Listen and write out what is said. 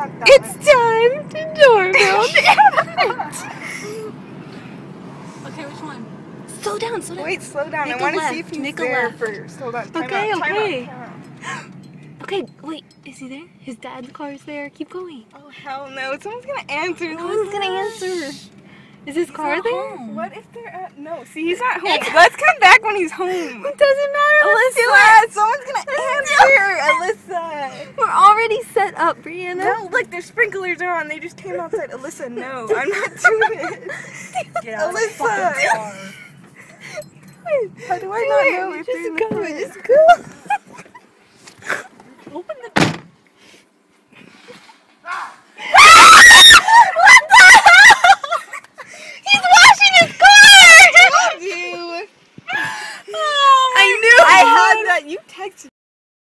not that It's time to doorbell. Okay, which one? Slow down, slow down. Wait, slow down. Make I a want to left, see if he's make a there left. first. Hold on. Time Okay, out, time okay. out, time out. Okay, wait, is he there? His dad's car's there. Keep going. Oh, hell no. Someone's going to answer. Who's gonna answer? Is his car there? Home. What if they're at... No, see, he's not home. Let's come back when he's home. It doesn't matter. Let's do Alyssa, it. someone's going to answer. Alyssa. We're already set up, Brianna. No, look, their sprinklers are on. They just came outside. Alyssa, no. I'm not doing this. Get out Alyssa. of the fucking car. How do I not know if they're in the car? Just go.